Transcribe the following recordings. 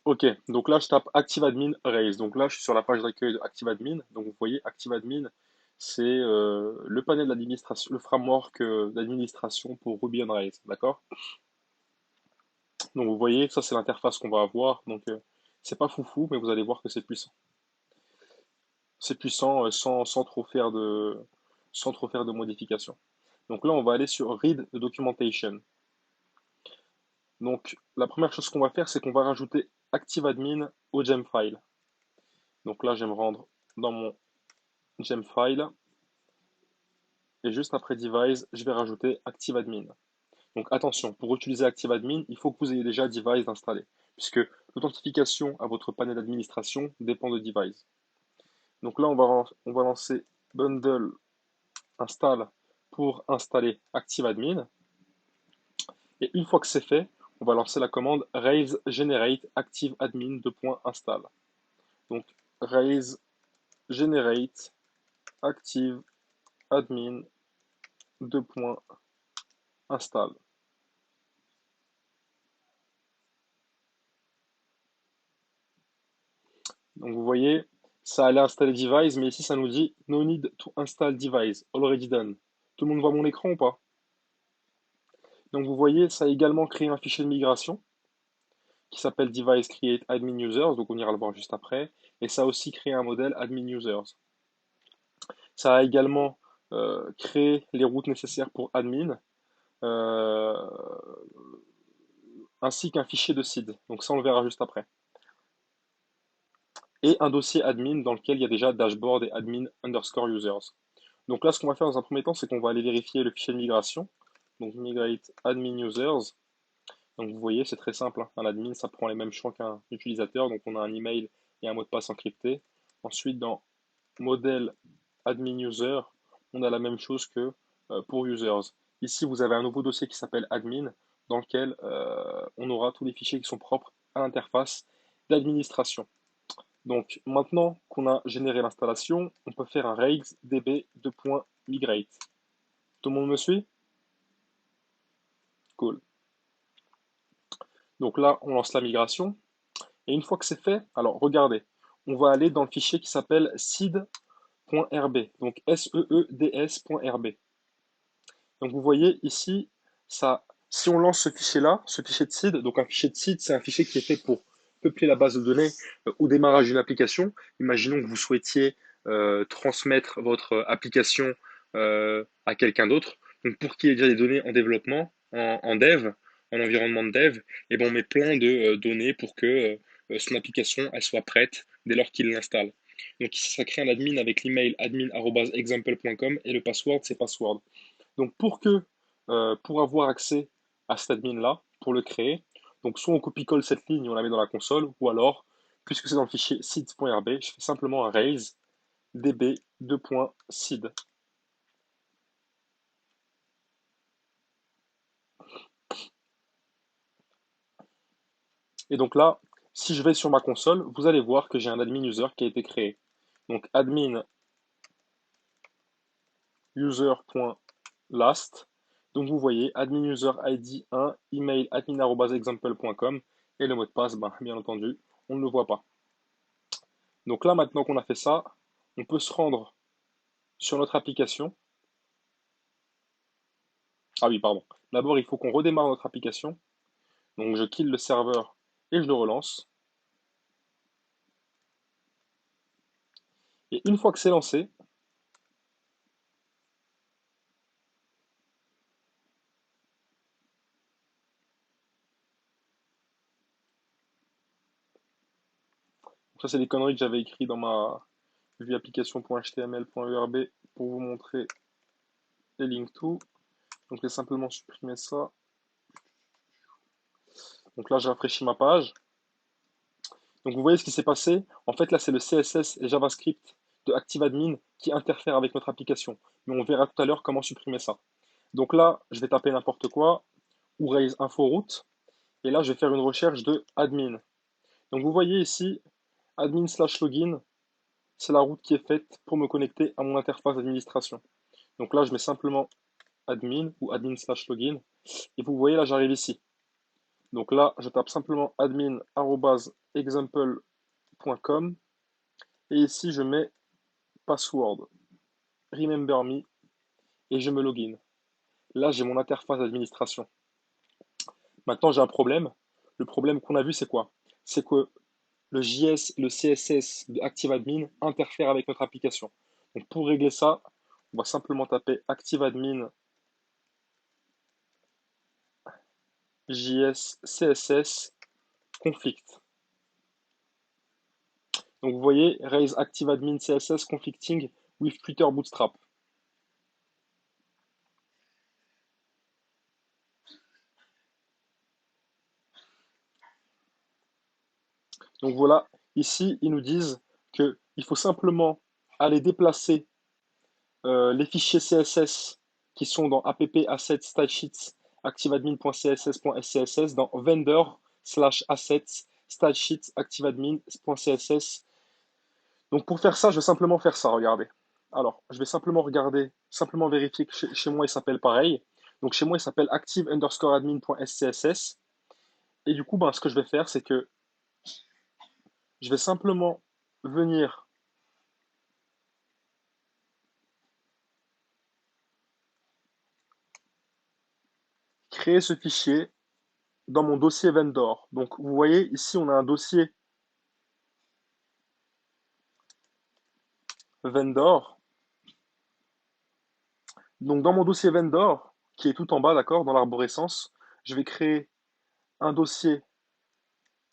Ok, donc là je tape ActiveAdmin Raise. Donc là je suis sur la page d'accueil de ActiveAdmin. Donc vous voyez ActiveAdmin, c'est le panel d'administration, le framework d'administration pour Ruby on Rails, d'accord? Donc vous voyez, ça c'est l'interface qu'on va avoir. Donc c'est pas foufou, mais vous allez voir que c'est puissant. C'est puissant sans trop faire de modifications. Donc là on va aller sur Read the Documentation. Donc la première chose qu'on va faire, c'est qu'on va rajouter ActiveAdmin au Gemfile. Donc là je vais me rendre dans mon Gemfile. Et juste après Device, je vais rajouter ActiveAdmin. Donc attention, pour utiliser ActiveAdmin, il faut que vous ayez déjà Device installé, puisque l'authentification à votre panel d'administration dépend de Device. Donc là, on va lancer bundle install pour installer ActiveAdmin. Et une fois que c'est fait, on va lancer la commande raise generate ActiveAdmin install. Donc raise generate ActiveAdmin install. Donc vous voyez, ça allait installer device, mais ici ça nous dit no need to install device, already done. Tout le monde voit mon écran ou pas? Donc vous voyez, ça a également créé un fichier de migration qui s'appelle device create admin users, donc on ira le voir juste après. Et ça a aussi créé un modèle admin users. Ça a également créé les routes nécessaires pour admin, euh, ainsi qu'un fichier de seed. Donc ça on le verra juste après. Et un dossier admin dans lequel il y a déjà dashboard et admin underscore users. Donc là, ce qu'on va faire dans un premier temps, c'est qu'on va aller vérifier le fichier de migration. Donc migrate admin users. Donc vous voyez, c'est très simple, hein. Un admin, ça prend les mêmes champs qu'un utilisateur. Donc on a un email et un mot de passe encrypté. Ensuite, dans modèle admin user, on a la même chose que pour users. Ici, vous avez un nouveau dossier qui s'appelle admin, dans lequel on aura tous les fichiers qui sont propres à l'interface d'administration. Donc maintenant qu'on a généré l'installation, on peut faire un raise db2.migrate. Tout le monde me suit? Cool. Donc là, on lance la migration. Et une fois que c'est fait, alors regardez, on va aller dans le fichier qui s'appelle seed.rb. Donc seeds.rb. Donc vous voyez ici, ça, si on lance ce fichier-là, ce fichier de seed, donc un fichier de seed, c'est un fichier qui est fait pour peupler la base de données au démarrage d'une application. Imaginons que vous souhaitiez transmettre votre application à quelqu'un d'autre. Donc pour qu'il y ait déjà des données en développement, en dev, en environnement de dev, et bon, on met plein de données pour que son application elle soit prête dès lors qu'il l'installe. Donc ici, ça crée un admin avec l'email admin@example.com et le password, c'est password. Donc pour avoir accès à cet admin-là, pour le créer, donc soit on copie-colle cette ligne et on la met dans la console, ou alors, puisque c'est dans le fichier seed.rb, je fais simplement un raise db2.seed. Et donc là, si je vais sur ma console, vous allez voir que j'ai un admin user qui a été créé. Donc admin user.last. Donc vous voyez admin user ID 1, email admin@example.com et le mot de passe, ben, bien entendu, on ne le voit pas. Donc là, maintenant qu'on a fait ça, on peut se rendre sur notre application. Ah oui, pardon. D'abord, il faut qu'on redémarre notre application. Donc je kill le serveur et je le relance. Et une fois que c'est lancé, ça c'est des conneries que j'avais écrites dans ma vue application.html.erb pour vous montrer les link to. Donc je vais simplement supprimer ça. Donc là, je rafraîchis ma page. Donc vous voyez ce qui s'est passé. En fait, là, c'est le CSS et JavaScript de ActiveAdmin qui interfèrent avec notre application. Mais on verra tout à l'heure comment supprimer ça. Donc là, je vais taper n'importe quoi, ou raise info route. Et là, je vais faire une recherche de admin. Donc vous voyez ici, admin/login, c'est la route qui est faite pour me connecter à mon interface d'administration. Donc là, je mets simplement admin ou admin/login. Et vous voyez, là, j'arrive ici. Donc là, je tape simplement admin@example.com et ici, je mets password, remember me et je me login. Là, j'ai mon interface d'administration. Maintenant, j'ai un problème. Le problème qu'on a vu, c'est quoi? C'est que le JS, le CSS de ActiveAdmin interfère avec notre application. Donc pour régler ça, on va simplement taper ActiveAdmin JS CSS conflict. Donc vous voyez, raise ActiveAdmin CSS conflicting with Twitter Bootstrap. Donc voilà, ici, ils nous disent qu'il faut simplement aller déplacer les fichiers CSS qui sont dans app assets stylesheets activeadmin.css.scss dans vendor/assets stylesheets activeadmin.css. Donc pour faire ça, je vais simplement faire ça, regardez. Alors, je vais simplement regarder, simplement vérifier que chez moi il s'appelle pareil. Donc chez moi il s'appelle active_admin.scss. Et du coup, ben, ce que je vais faire, c'est que je vais simplement venir créer ce fichier dans mon dossier vendor. Donc vous voyez, ici on a un dossier vendor. Donc dans mon dossier vendor, qui est tout en bas, d'accord, dans l'arborescence, je vais créer un dossier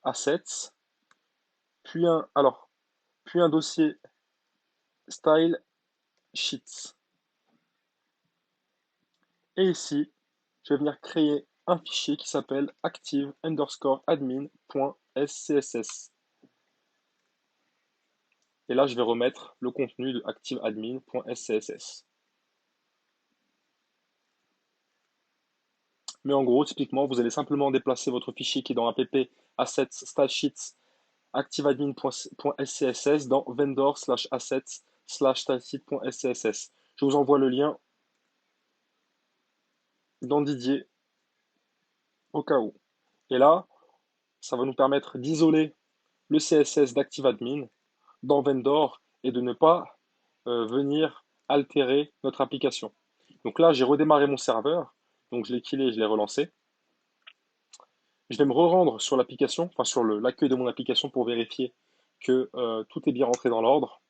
assets, puis un dossier style sheets. Et ici, je vais venir créer un fichier qui s'appelle active_admin.scss. Et là, je vais remettre le contenu de active_admin.scss. Mais en gros, typiquement, vous allez simplement déplacer votre fichier qui est dans app assets stylesheets activeadmin.scss dans vendor/assets/stylesheet.scss. Je vous envoie le lien dans Didier au cas où. Et là, ça va nous permettre d'isoler le CSS d'ActiveAdmin dans Vendor et de ne pas venir altérer notre application. Donc là, j'ai redémarré mon serveur, donc je l'ai killé, je l'ai relancé. Je vais me re-rendre sur l'application, enfin sur l'accueil de mon application pour vérifier que tout est bien rentré dans l'ordre.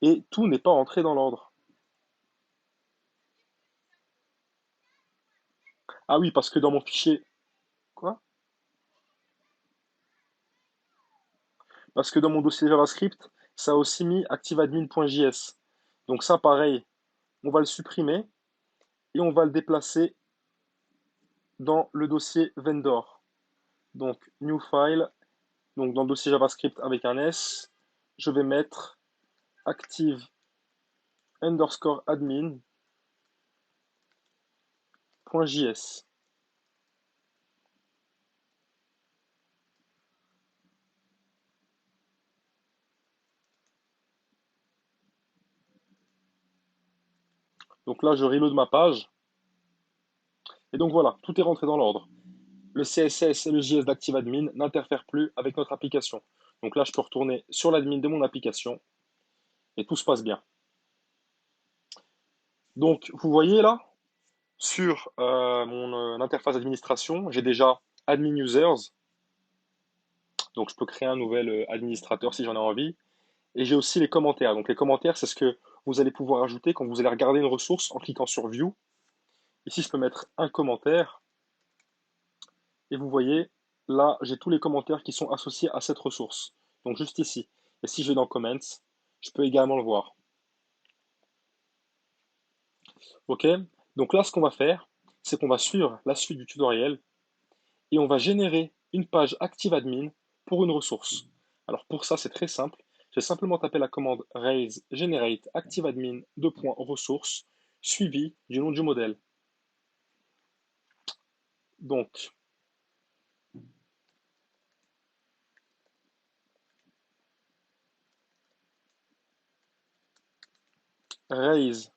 Et tout n'est pas rentré dans l'ordre. Ah oui, parce que dans mon fichier... Quoi? Parce que dans mon dossier JavaScript, ça a aussi mis activeadmin.js. Donc ça, pareil, on va le supprimer et on va le déplacer dans le dossier vendor. Donc new file, donc dans le dossier JavaScript avec un S, je vais mettre active_admin.js. Donc là, je reload ma page. Et donc voilà, tout est rentré dans l'ordre. Le CSS et le JS d'ActiveAdmin n'interfèrent plus avec notre application. Donc là, je peux retourner sur l'admin de mon application et tout se passe bien. Donc, vous voyez là, sur mon interface d'administration, j'ai déjà admin users. Donc, je peux créer un nouvel administrateur si j'en ai envie. Et j'ai aussi les commentaires. Donc, les commentaires, c'est ce que vous allez pouvoir ajouter quand vous allez regarder une ressource en cliquant sur View. Ici, je peux mettre un commentaire. Et vous voyez, là, j'ai tous les commentaires qui sont associés à cette ressource. Donc, juste ici. Et si je vais dans Comments, je peux également le voir. OK? Donc là, ce qu'on va faire, c'est qu'on va suivre la suite du tutoriel et on va générer une page ActiveAdmin pour une ressource. Alors pour ça, c'est très simple. Je vais simplement taper la commande raise generate ActiveAdmin ressource suivi du nom du modèle. Donc, raise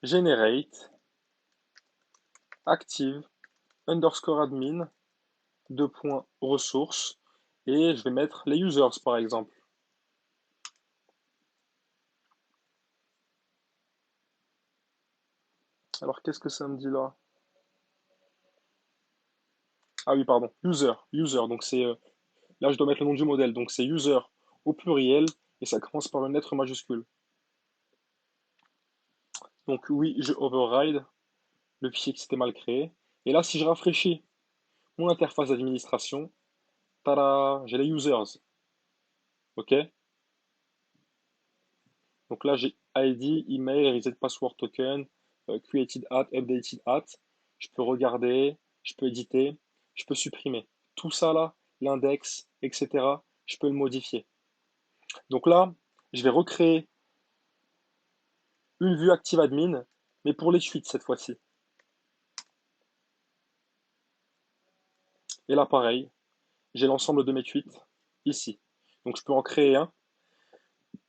generate active underscore admin deux points ressources et je vais mettre les users par exemple. Alors qu'est-ce que ça me dit là? Ah oui, pardon, user. Donc c'est là je dois mettre le nom du modèle. Donc c'est user au pluriel et ça commence par une lettre majuscule. Donc oui, je override le fichier qui s'était mal créé. Et là, si je rafraîchis mon interface d'administration, tada, j'ai les users. OK? Donc là, j'ai ID, email, reset password token, created at, updated at. Je peux regarder, je peux éditer, je peux supprimer. Tout ça là, l'index, etc., je peux le modifier. Donc là, je vais recréer une vue active admin, mais pour les tweets cette fois-ci. Et là, pareil, j'ai l'ensemble de mes tweets ici. Donc je peux en créer un.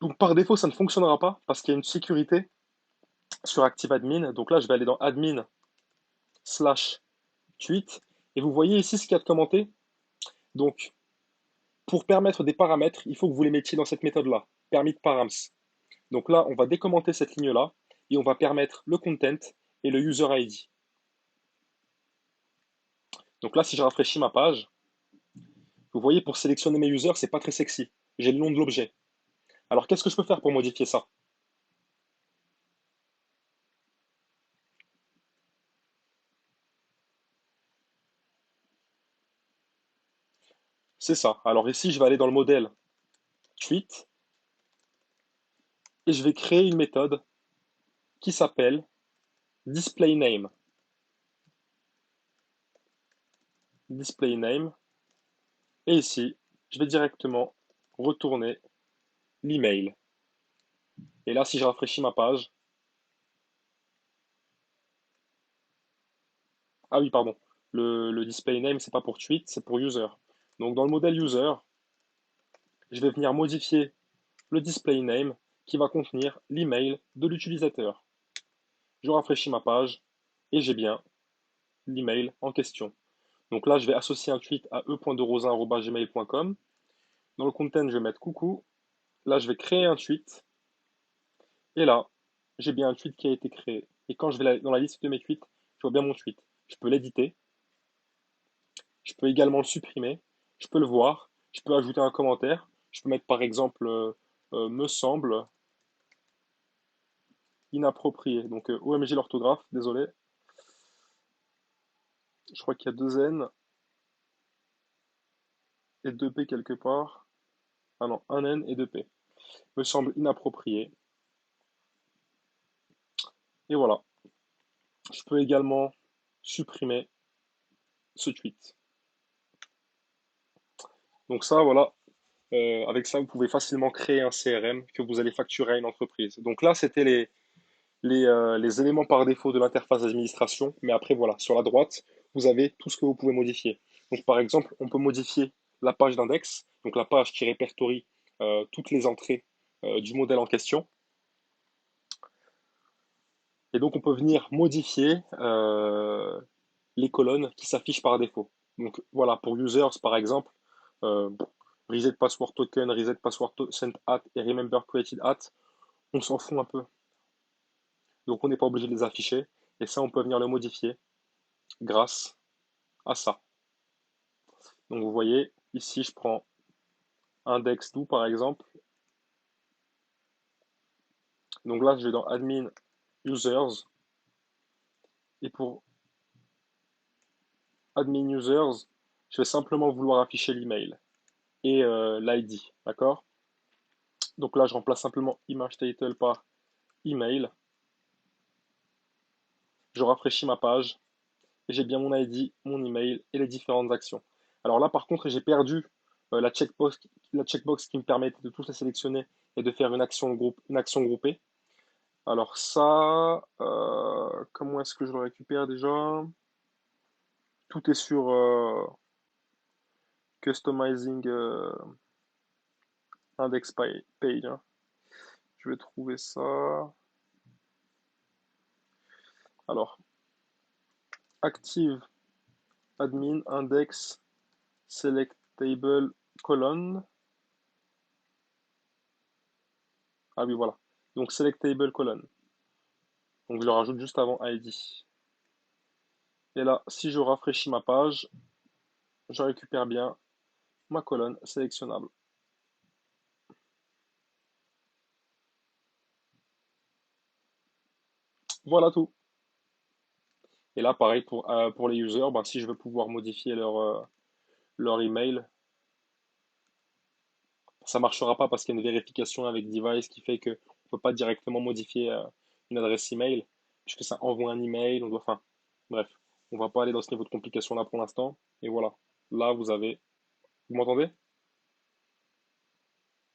Donc par défaut, ça ne fonctionnera pas parce qu'il y a une sécurité sur Active Admin. Donc là, je vais aller dans admin slash tweet. Et vous voyez ici ce qu'il y a de commenté. Donc, pour permettre des paramètres, il faut que vous les mettiez dans cette méthode-là, permit params. Donc là, on va décommenter cette ligne-là et on va permettre le content et le user ID. Donc là, si je rafraîchis ma page, vous voyez, pour sélectionner mes users, c'est pas très sexy. J'ai le nom de l'objet. Alors, qu'est-ce que je peux faire pour modifier ça? C'est ça. Alors ici, je vais aller dans le modèle tweet et je vais créer une méthode qui s'appelle displayName. DisplayName. Et ici, je vais directement retourner l'email. Et là, si je rafraîchis ma page, ah oui, pardon, le displayName, c'est pas pour tweet, c'est pour user. Donc dans le modèle user, je vais venir modifier le displayName qui va contenir l'email de l'utilisateur. Je rafraîchis ma page et j'ai bien l'email en question. Donc là, je vais associer un tweet à e.derosin@gmail.com. Dans le content, je vais mettre coucou. Là, je vais créer un tweet. Et là, j'ai bien un tweet qui a été créé. Et quand je vais dans la liste de mes tweets, je vois bien mon tweet. Je peux l'éditer. Je peux également le supprimer. Je peux le voir. Je peux ajouter un commentaire. Je peux mettre par exemple me semble inapproprié. Donc OMG l'orthographe, désolé. Je crois qu'il y a deux N et deux P quelque part. Ah non, un N et deux P. Me semble inapproprié. Et voilà. Je peux également supprimer ce tweet. Donc ça, voilà, avec ça, vous pouvez facilement créer un CRM que vous allez facturer à une entreprise. Donc là, c'était les éléments par défaut de l'interface d'administration. Mais après, voilà, sur la droite, vous avez tout ce que vous pouvez modifier. Donc par exemple, on peut modifier la page d'index, donc la page qui répertorie toutes les entrées du modèle en question. Et donc on peut venir modifier les colonnes qui s'affichent par défaut. Donc voilà, pour users par exemple, euh, reset password token, reset password sent at et remember created at, on s'en fout un peu. Donc on n'est pas obligé de les afficher. Et ça, on peut venir le modifier grâce à ça. Donc vous voyez, ici je prends index do par exemple. Donc là, je vais dans admin users. Et pour admin users, je vais simplement vouloir afficher l'email et l'ID. D'accord? Donc là, je remplace simplement image title par email. Je rafraîchis ma page et j'ai bien mon ID, mon email et les différentes actions. Alors là, par contre, j'ai perdu la checkbox qui me permettait de tous les sélectionner et de faire une action groupée. Alors ça, comment est-ce que je le récupère déjà? Tout est sur Customizing Index Page, hein. Je vais trouver ça. Alors, active admin index select table colonne. Ah oui, voilà. Donc select table colonne. Donc je le rajoute juste avant ID. Et là, si je rafraîchis ma page, je récupère bien ma colonne sélectionnable. Voilà tout. Et là, pareil pour les users, ben, si je veux pouvoir modifier leur email, ça ne marchera pas parce qu'il y a une vérification avec device qui fait qu'on ne peut pas directement modifier une adresse email, puisque ça envoie un email, on doit, enfin, bref, on va pas aller dans ce niveau de complication là pour l'instant. Et voilà, là vous avez, vous m'entendez?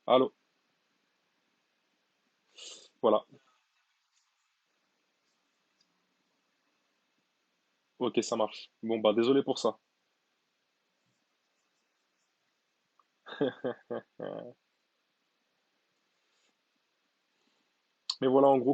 Allô? Voilà, ok, ça marche. Bon, bah désolé pour ça. Mais voilà en gros